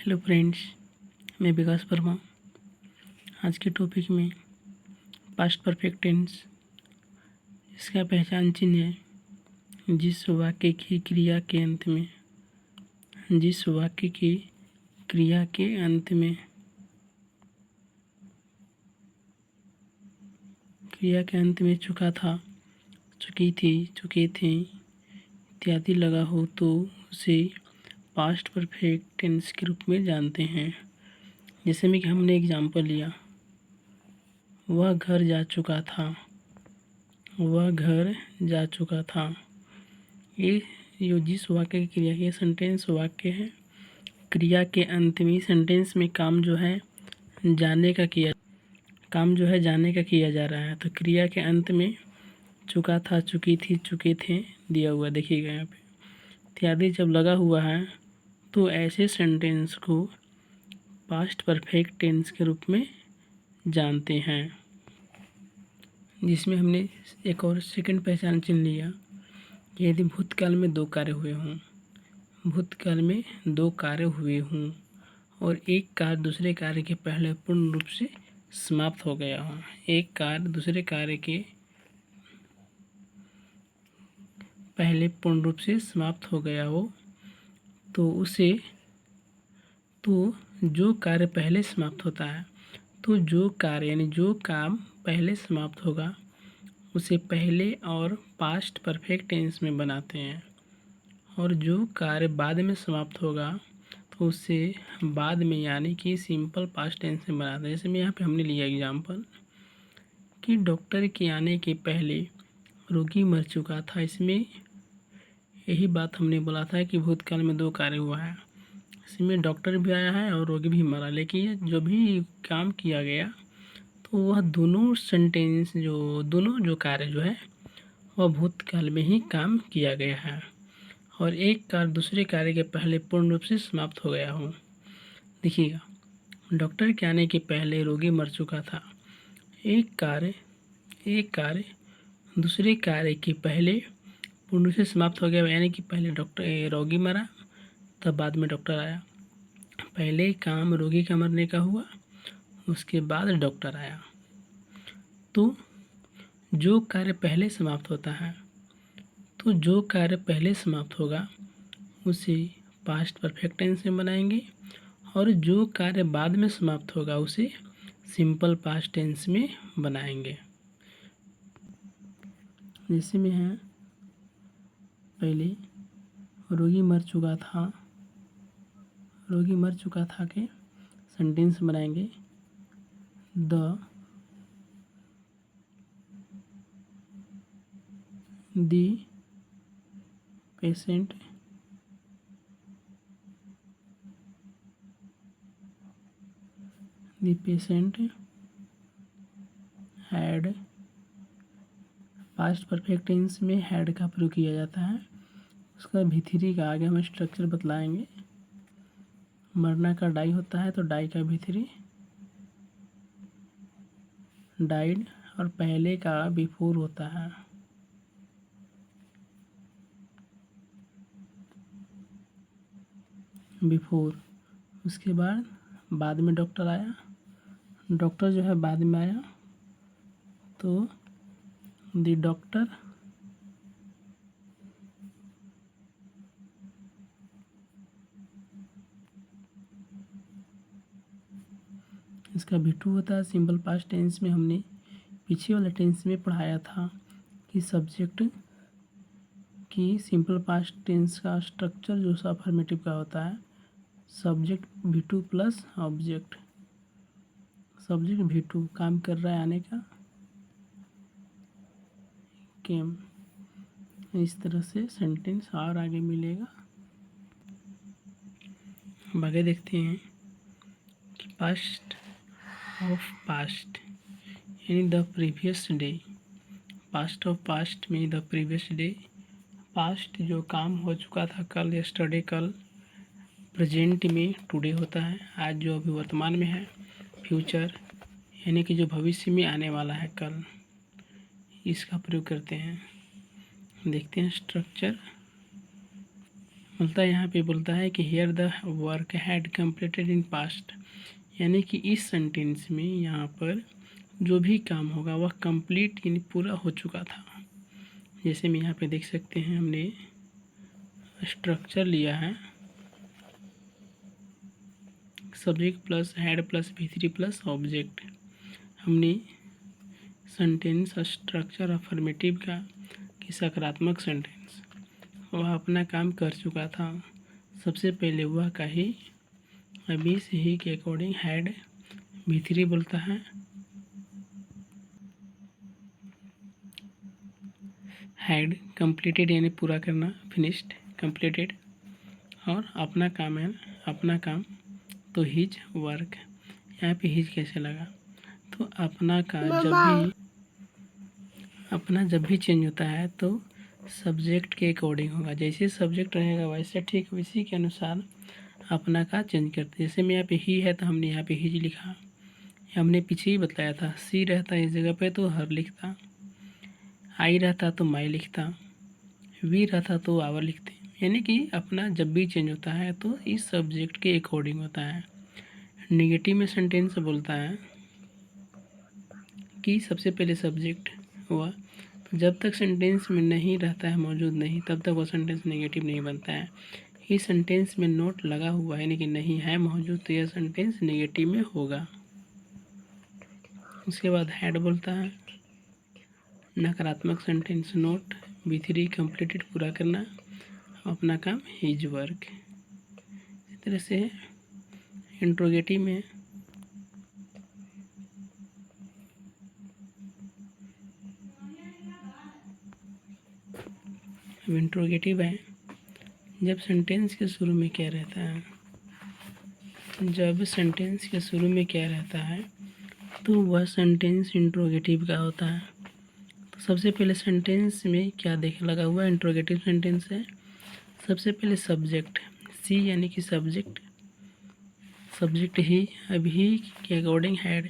Hello friends, मैं विकास वर्मा। आज के टॉपिक में पास्ट परफेक्ट टेंस, इसका पहचान चिन्ह है जिस वाक्य की क्रिया के अंत में चुका था, चुकी थी, चुके थे इत्यादि लगा हो तो उसे पास्ट परफेक्ट टेंस के रूप में जानते हैं। जैसे में कि हमने एग्जाम्पल लिया, वह घर जा चुका था। ये जिस वाक्य की क्रिया है, सेंटेंस वाक्य है। क्रिया के अंत में सेंटेंस में काम जो है जाने का किया जा रहा है। तो क्रिया के अंत में चुका था, चुकी थी, चुके थे दिया हुआ देखिएगा यहाँ पे। इत्यादि जब लगा हुआ है तो ऐसे सेंटेंस को पास्ट परफेक्ट टेंस के रूप में जानते हैं, जिसमें हमने एक और सेकंड पहचान चिन्ह लिया। यदि भूतकाल में दो कार्य हुए हों और एक कार्य दूसरे कार्य के पहले पूर्ण रूप से समाप्त हो गया हो, एक कार्य दूसरे कार्य के पहले पूर्ण रूप से समाप्त हो गया हो तो जो कार्य पहले समाप्त होता है, तो जो कार्य यानी जो काम पहले समाप्त होगा उसे पहले और पास्ट परफेक्ट टेंस में बनाते हैं, और जो कार्य बाद में समाप्त होगा तो उसे बाद में यानी कि सिंपल पास्ट टेंस में बनाते हैं। जैसे में यहाँ पे हमने लिया एग्जाम्पल कि डॉक्टर के आने के पहले रोगी मर चुका था। इसमें यही बात हमने बोला था कि भूतकाल में दो कार्य हुआ है, इसमें डॉक्टर भी आया है और रोगी भी मरा, लेकिन जो भी काम किया गया तो वह दोनों जो कार्य जो है वह भूतकाल में ही काम किया गया है, और एक कार्य दूसरे कार्य के पहले पूर्ण रूप से समाप्त हो गया हो। देखिएगा, डॉक्टर के आने के पहले रोगी मर चुका था। एक कार्य दूसरे कार्य के पहले पूर्ण रूप से समाप्त हो गया, यानी कि पहले रोगी मरा, तब बाद में डॉक्टर आया। पहले काम रोगी का मरने का हुआ, उसके बाद डॉक्टर आया। तो जो कार्य पहले समाप्त होता है, तो जो कार्य पहले समाप्त होगा उसे पास्ट परफेक्ट टेंस में बनाएंगे, और जो कार्य बाद में समाप्त होगा उसे सिंपल पास्ट टेंस में बनाएंगे। जैसे में है, पहले रोगी मर चुका था के सेंटेंस बनाएंगे। The patient had, past perfect tense में हैड का प्रयोग किया जाता है। उसका V3 का आगे हम स्ट्रक्चर बतलाएंगे। मरना का डाई होता है तो डाई का V3 डाइड, और पहले का बिफोर होता है। बिफोर, उसके बाद में डॉक्टर आया। डॉक्टर जो है बाद में आया, तो द डॉक्टर इसका V2 होता है। सिंपल पास्ट टेंस में हमने पीछे वाले टेंस में पढ़ाया था कि सब्जेक्ट की सिंपल पास्ट टेंस का स्ट्रक्चर जो अफर्मेटिव का होता है, subject V2 plus object. Subject V2 काम कर रहा है, आने का केम। इस तरह से सेंटेंस और आगे मिलेगा। अब आगे देखते हैं कि पास्ट ऑफ पास्ट यानी the previous day. Past of past में द प्रीवियस डे, पास्ट जो काम हो चुका था कल, यस्टरडे कल। प्रेजेंट में टुडे होता है, आज जो अभी वर्तमान में है। फ्यूचर यानी कि जो भविष्य में आने वाला है कल, इसका प्रयोग करते हैं। देखते हैं स्ट्रक्चर। बोलता है यहाँ पे बोलता है कि here the work had completed in past, यानी कि इस सेंटेंस में यहाँ पर जो भी काम होगा वह कंप्लीट यानी पूरा हो चुका था। जैसे में यहाँ पे देख सकते हैं हमने स्ट्रक्चर लिया है, subject plus head plus V3 plus object. हमने सेंटेंस स्ट्रक्चर अफर्मेटिव का कि सकारात्मक सेंटेंस वह अपना काम कर चुका था। सबसे पहले वह का ही अभी से ही के अकॉर्डिंग हैड V3 बोलता है, हैड कंप्लीटेड यानी पूरा करना, फिनिश्ड कंप्लीटेड, और अपना काम है अपना काम, तो हिज वर्क। यहाँ पे हिज कैसे लगा, तो अपना का जब भी चेंज होता है तो सब्जेक्ट के अकॉर्डिंग होगा। जैसे सब्जेक्ट रहेगा वैसे ठीक उसी के अनुसार अपना का चेंज करते। जैसे में यहाँ पे ही है तो हमने यहाँ पे हिज लिखा, हमने पीछे ही बताया था सी रहता इस जगह पे तो हर लिखता, आई रहता तो माई लिखता, वी रहता तो आवर लिखते। यानी कि अपना जब भी चेंज होता है तो इस सब्जेक्ट के अकॉर्डिंग होता है। नेगेटिव में सेंटेंस बोलता है कि सबसे पहले सब्जेक्ट हुआ, तो जब तक सेंटेंस में नहीं रहता है, मौजूद नहीं, तब तक वो सेंटेंस नेगेटिव नहीं बनता है। इस सेंटेंस में नोट लगा हुआ है यानी कि नहीं है मौजूद, तो यह सेंटेंस नेगेटिव में होगा। उसके बाद हैड बोलता है नकारात्मक सेंटेंस, नोट V3 कंप्लीटेड पूरा करना, अपना काम हिज वर्क। इस तरह से इंट्रोगेटिव में इंट्रोगेटिव है, जब सेंटेंस के शुरू में क्या रहता है, जब सेंटेंस के शुरू में क्या रहता है तो वह सेंटेंस इंट्रोगेटिव का होता है। तो सबसे पहले सेंटेंस में क्या देख लगा हुआ इंट्रोगेटिव सेंटेंस है, सबसे पहले सब्जेक्ट सी यानी कि सब्जेक्ट ही अभी के अकॉर्डिंग हैड।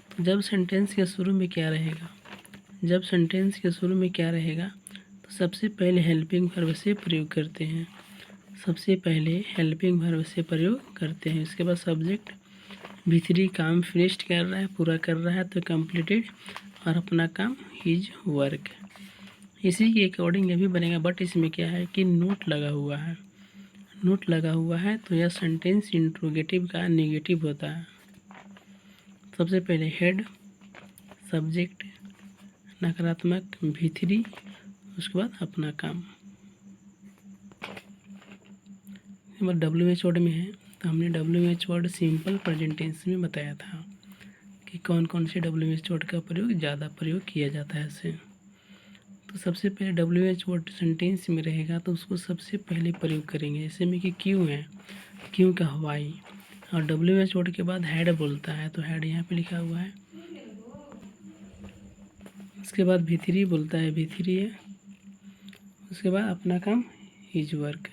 तो जब सेंटेंस के शुरू में क्या रहेगा, जब सेंटेंस के शुरू में क्या रहेगा तो सबसे पहले हेल्पिंग वर्ब से प्रयोग करते हैं, सबसे पहले हेल्पिंग वर्ब से प्रयोग करते हैं। इसके बाद सब्जेक्ट V3 काम फिनिश्ड कर रहा है, पूरा कर रहा है, तो कंप्लीटेड, और अपना काम हिज वर्क। इसी के अकॉर्डिंग ये भी बनेगा, बट इसमें क्या है कि नोट लगा हुआ है, नोट लगा हुआ है तो यह सेंटेंस इंट्रोगेटिव का नेगेटिव होता है। सबसे पहले हेड सब्जेक्ट नकारात्मक V3, उसके बाद अपना काम। WH वर्ड में है तो हमने WH word simple present tense में बताया था कि कौन कौन से WH वर्ड का प्रयोग ज़्यादा प्रयोग किया जाता है ऐसे। तो सबसे पहले WH वर्ड सेंटेंस में रहेगा तो उसको सबसे पहले प्रयोग करेंगे। ऐसे में कि क्यों है, क्यों का हवाई, और WH वर्ड के बाद हैड बोलता है तो हैड यहाँ पे लिखा हुआ है। उसके बाद V3 बोलता है, V3 है। उसके बाद अपना काम हिज वर्क।